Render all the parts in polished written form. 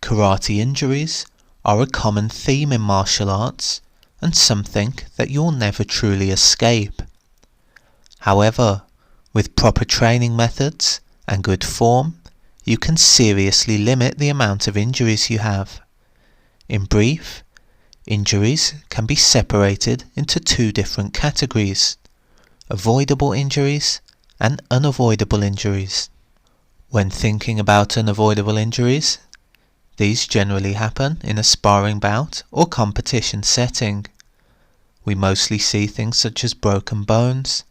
Karate injuries are a common theme in martial arts and something that you'll never truly escape. However, with proper training methods and good form, you can seriously limit the amount of injuries you have. In brief, injuries can be separated into two different categories: avoidable injuries and unavoidable injuries. When thinking about unavoidable injuries, these generally happen in a sparring bout or competition setting. We mostly see things such as broken bones,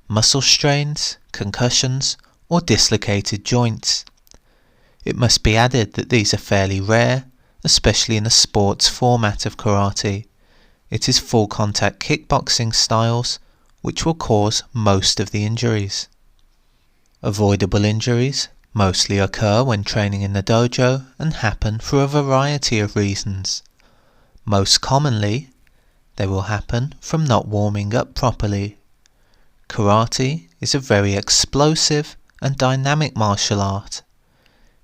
muscle strains, concussions, or dislocated joints. It must be added that these are fairly rare, especially in the sports format of karate. It is full contact kickboxing styles which will cause most of the injuries. Avoidable injuries mostly occur when training in the dojo and happen for a variety of reasons. Most commonly, they will happen from not warming up properly. Karate is a very explosive and dynamic martial art.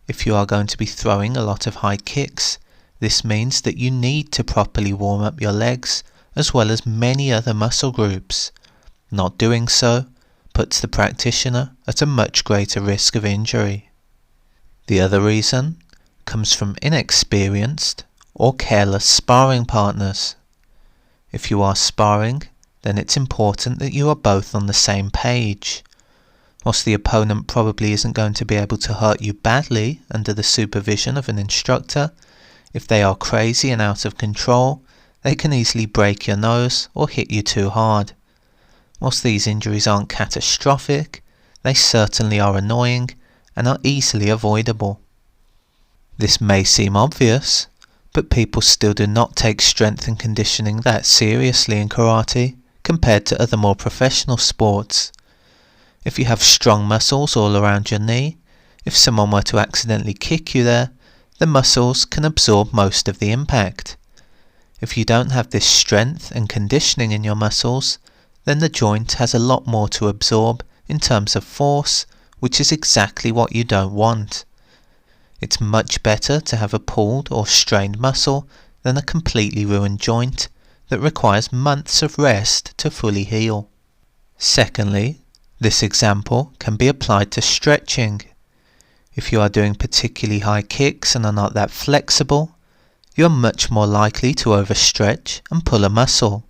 If you are going to be throwing a lot of high kicks, this means that you need to properly warm up your legs as well as many other muscle groups. Not doing so puts the practitioner at a much greater risk of injury. The other reason comes from inexperienced or careless sparring partners. If you are sparring, then it's important that you are both on the same page. Whilst the opponent probably isn't going to be able to hurt you badly under the supervision of an instructor, if they are crazy and out of control, they can easily break your nose or hit you too hard. Whilst these injuries aren't catastrophic, they certainly are annoying and are easily avoidable. This may seem obvious, but people still do not take strength and conditioning that seriously in karate compared to other more professional sports. If you have strong muscles all around your knee, if someone were to accidentally kick you there, the muscles can absorb most of the impact. If you don't have this strength and conditioning in your muscles, then the joint has a lot more to absorb in terms of force, which is exactly what you don't want. It's much better to have a pulled or strained muscle than a completely ruined joint that requires months of rest to fully heal. Secondly, this example can be applied to stretching. If you are doing particularly high kicks and are not that flexible, you are much more likely to overstretch and pull a muscle.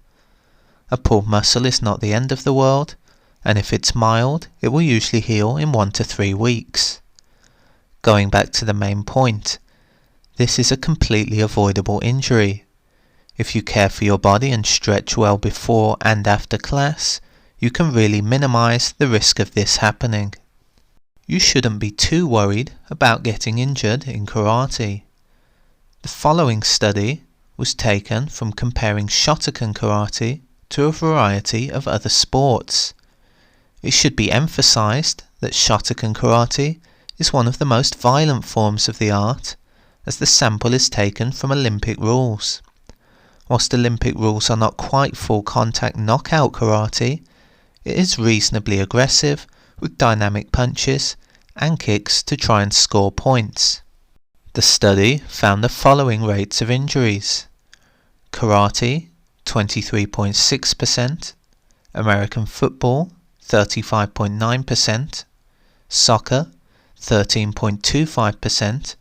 A pulled muscle is not the end of the world, and if it's mild, it will usually heal in 1 to 3 weeks. Going back to the main point, this is a completely avoidable injury. If you care for your body and stretch well before and after class, you can really minimize the risk of this happening. You shouldn't be too worried about getting injured in karate. The following study was taken from comparing Shotokan karate to a variety of other sports. It should be emphasized that Shotokan karate is one of the most violent forms of the art, as the sample is taken from Olympic rules. Whilst Olympic rules are not quite full contact knockout karate, it is reasonably aggressive with dynamic punches and kicks to try and score points. The study found the following rates of injuries: karate 23.6%, American football 35.9%, soccer 13.25%,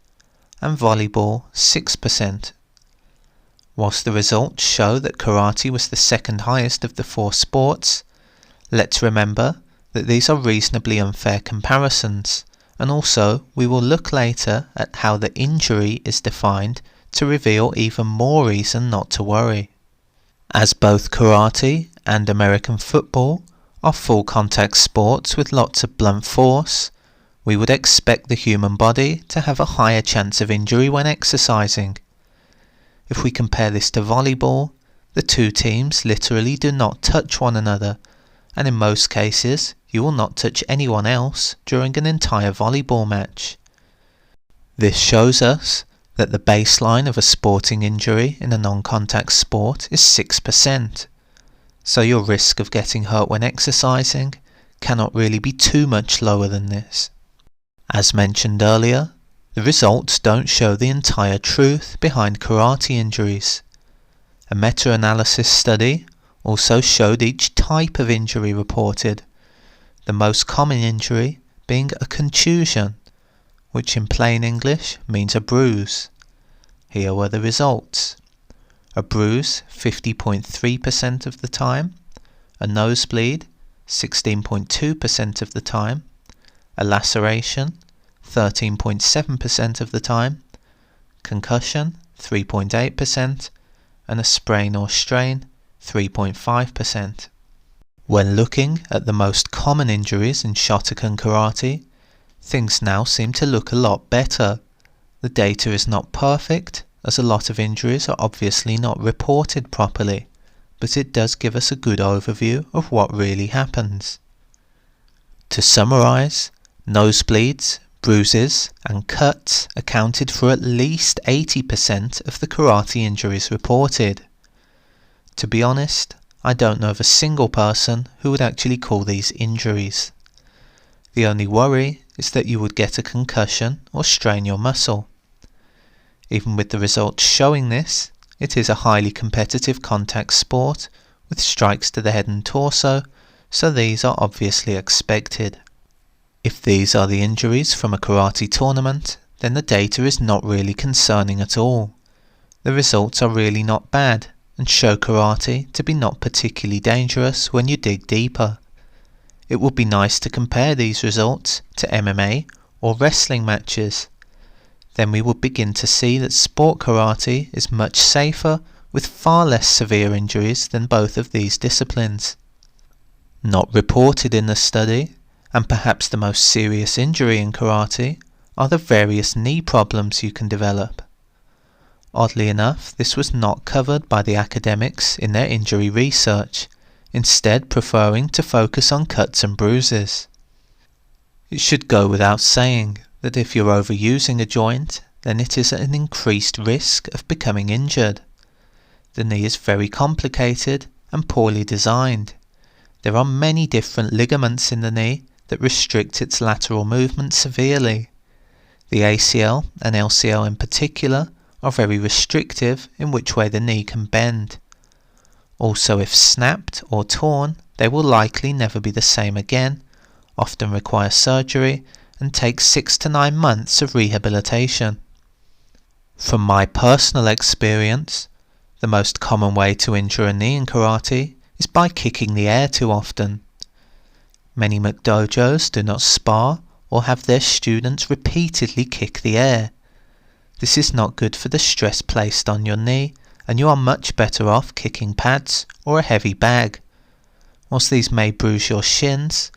and volleyball 6%. Whilst the results show that karate was the second highest of the 4 sports, let's remember that these are reasonably unfair comparisons, and also we will look later at how the injury is defined to reveal even more reason not to worry. As both karate and American football are full contact sports with lots of blunt force, we would expect the human body to have a higher chance of injury when exercising. If we compare this to volleyball, the two teams literally do not touch one another, and in most cases you will not touch anyone else during an entire volleyball match. This shows us that the baseline of a sporting injury in a non-contact sport is 6%, so your risk of getting hurt when exercising cannot really be too much lower than this. As mentioned earlier, the results don't show the entire truth behind karate injuries. A meta-analysis study also showed each type of injury reported, the most common injury being a contusion, which in plain English means a bruise. Here were the results. A bruise 50.3% of the time, a nosebleed 16.2% of the time, a laceration 13.7% of the time, concussion 3.8%, and a sprain or strain 3.5%. When looking at the most common injuries in Shotokan karate, things now seem to look a lot better. The data is not perfect, as a lot of injuries are obviously not reported properly, but it does give us a good overview of what really happens. To summarise, nosebleeds, bruises and cuts accounted for at least 80% of the karate injuries reported. To be honest, I don't know of a single person who would actually call these injuries. The only worry is that you would get a concussion or strain your muscle. Even with the results showing this, it is a highly competitive contact sport with strikes to the head and torso, so these are obviously expected. If these are the injuries from a karate tournament, then the data is not really concerning at all. The results are really not bad and show karate to be not particularly dangerous when you dig deeper. It would be nice to compare these results to MMA or wrestling matches. Then we would begin to see that sport karate is much safer with far less severe injuries than both of these disciplines. Not reported in the study, and perhaps the most serious injury in karate, are the various knee problems you can develop. Oddly enough, this was not covered by the academics in their injury research, instead preferring to focus on cuts and bruises. It should go without saying that if you're overusing a joint, then it is an increased risk of becoming injured. The knee is very complicated and poorly designed. There are many different ligaments in the knee that restrict its lateral movement severely. The ACL and LCL in particular are very restrictive in which way the knee can bend. Also, if snapped or torn, they will likely never be the same again, often require surgery, and take 6 to 9 months of rehabilitation. From my personal experience, the most common way to injure a knee in karate is by kicking the air too often. Many McDojos do not spar or have their students repeatedly kick the air. This is not good for the stress placed on your knee, and you are much better off kicking pads or a heavy bag. Whilst these may bruise your shins,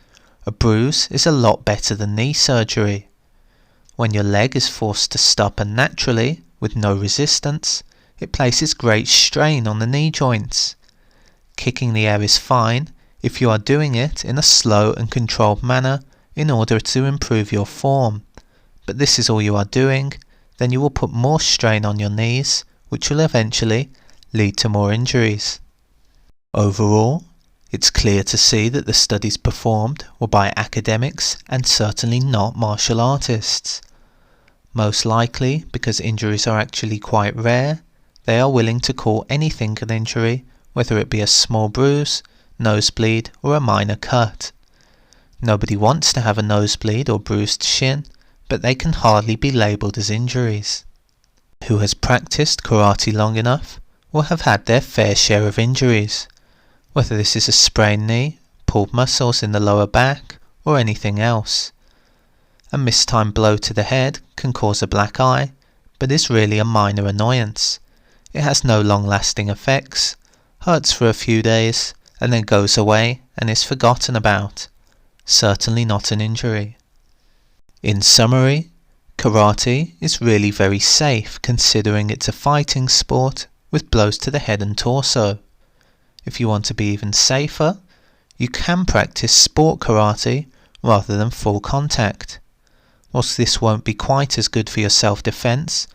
a bruise is a lot better than knee surgery. When your leg is forced to stop unnaturally, with no resistance, it places great strain on the knee joints. Kicking the air is fine if you are doing it in a slow and controlled manner in order to improve your form, but this is all you are doing, then you will put more strain on your knees, which will eventually lead to more injuries. Overall, it's clear to see that the studies performed were by academics and certainly not martial artists. Most likely, because injuries are actually quite rare, they are willing to call anything an injury, whether it be a small bruise, nosebleed or a minor cut. Nobody wants to have a nosebleed or bruised shin, but they can hardly be labelled as injuries. Who has practiced karate long enough will have had their fair share of injuries, whether this is a sprained knee, pulled muscles in the lower back, or anything else. A mistimed blow to the head can cause a black eye, but is really a minor annoyance. It has no long-lasting effects, hurts for a few days, and then goes away and is forgotten about. Certainly not an injury. In summary, karate is really very safe considering it's a fighting sport with blows to the head and torso. If you want to be even safer, you can practice sport karate rather than full contact. Whilst this won't be quite as good for your self-defense,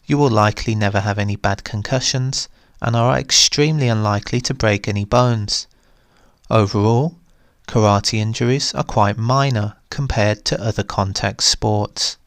you will likely never have any bad concussions and are extremely unlikely to break any bones. Overall, karate injuries are quite minor compared to other contact sports.